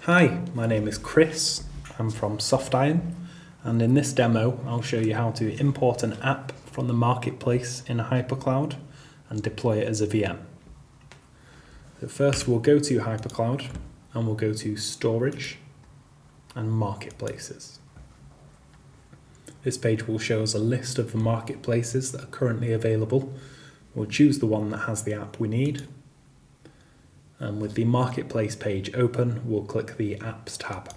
Hi, my name is Chris. I'm from Softiron, and in this demo I'll show you how to import an app from the marketplace in HyperCloud and deploy it as a VM. So first we'll go to HyperCloud and we'll go to Storage and Marketplaces. This page will show us a list of the marketplaces that are currently available. We'll choose the one that has the app we need. And with the marketplace page open, we'll click the Apps tab.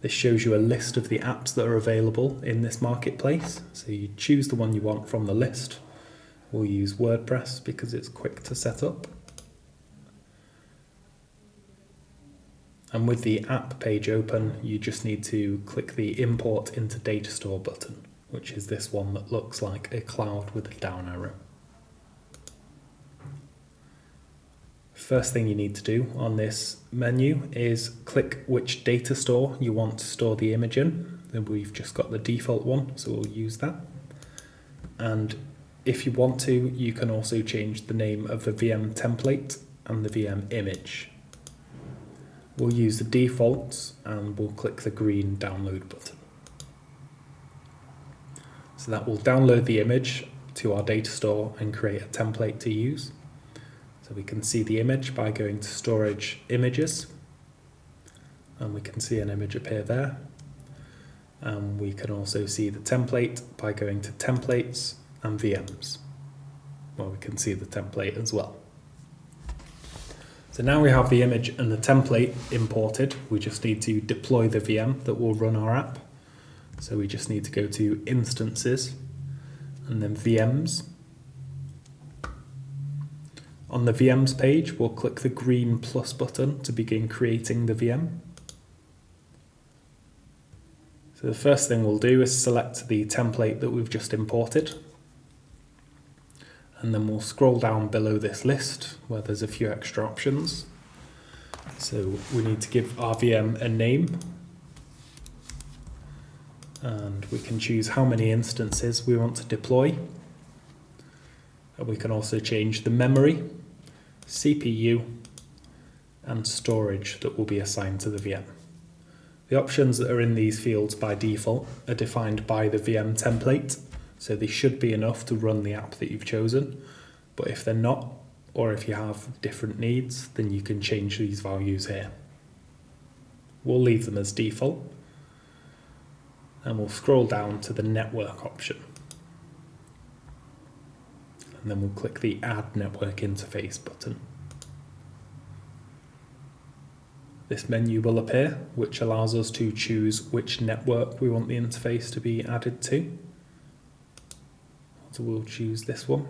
This shows you a list of the apps that are available in this marketplace. So you choose the one you want from the list. We'll use WordPress because it's quick to set up. And with the app page open, you just need to click the Import into Data Store button, which is this one that looks like a cloud with a down arrow. First thing you need to do on this menu is click which data store you want to store the image in. Then we've just got the default one, so we'll use that. And if you want to, you can also change the name of the VM template and the VM image. We'll use the defaults and we'll click the green download button. So that will download the image to our data store and create a template to use. So we can see the image by going to Storage Images, and we can see an image appear there. And we can also see the template by going to Templates and VMs, where we can see the template as well. So now we have the image and the template imported. We just need to deploy the VM that will run our app. So we just need to go to Instances and then VMs. On the VMs page, we'll click the green plus button to begin creating the VM. So the first thing we'll do is select the template that we've just imported. And then we'll scroll down below this list where there's a few extra options. So we need to give our VM a name. And we can choose how many instances we want to deploy. And we can also change the memory, CPU, and storage that will be assigned to the VM. The options that are in these fields by default are defined by the VM template, so they should be enough to run the app that you've chosen. But if they're not, or if you have different needs, then you can change these values here. We'll leave them as default, and we'll scroll down to the network option. And then we'll click the Add Network Interface button. This menu will appear, which allows us to choose which network we want the interface to be added to. So we'll choose this one.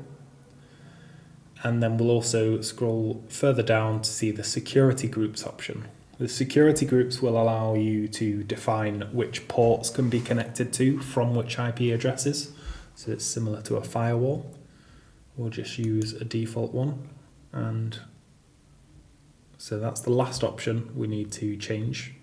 And then we'll also scroll further down to see the security groups option. The security groups will allow you to define which ports can be connected to from which IP addresses. So it's similar to a firewall. We'll just use a default one, and so that's the last option we need to change.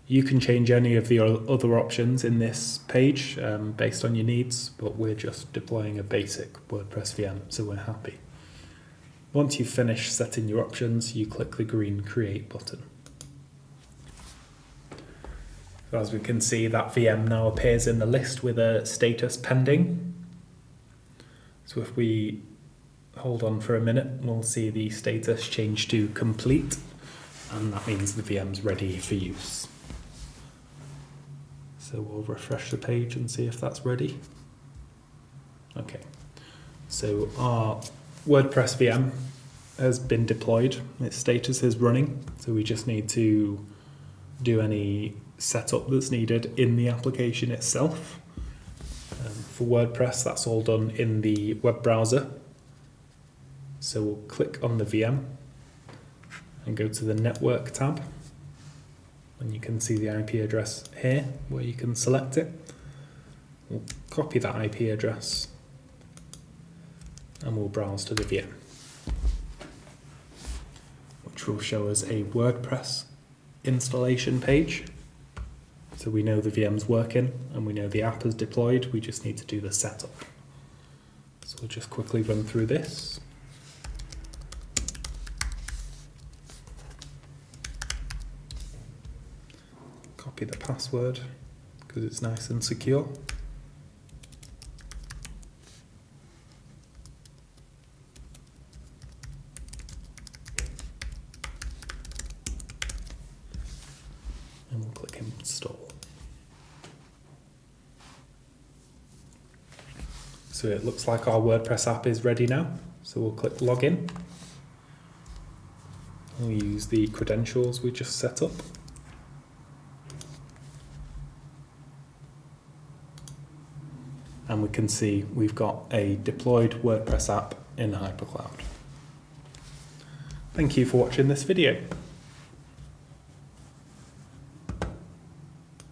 You can change any of the other options in this page based on your needs, but we're just deploying a basic WordPress VM, so we're happy. Once you've finished setting your options, you click the green Create button. So as we can see, that VM now appears in the list with a status pending. So if we hold on for a minute, we'll see the status change to complete, and that means the VM's ready for use. So we'll refresh the page and see if that's ready. Okay, so our WordPress VM has been deployed. Its status is running, so we just need to do any setup that's needed in the application itself. For WordPress, that's all done in the web browser. So we'll click on the VM and go to the Network tab. And you can see the IP address here where you can select it. We'll copy that IP address and we'll browse to the VM, which will show us a WordPress installation page. So we know the VM's working and we know the app is deployed. We just need to do the setup. So we'll just quickly run through this. Copy the password because it's nice and secure. And we'll click install. So it looks like our WordPress app is ready now. So we'll click login. We'll use the credentials we just set up. And we can see we've got a deployed WordPress app in HyperCloud. Thank you for watching this video.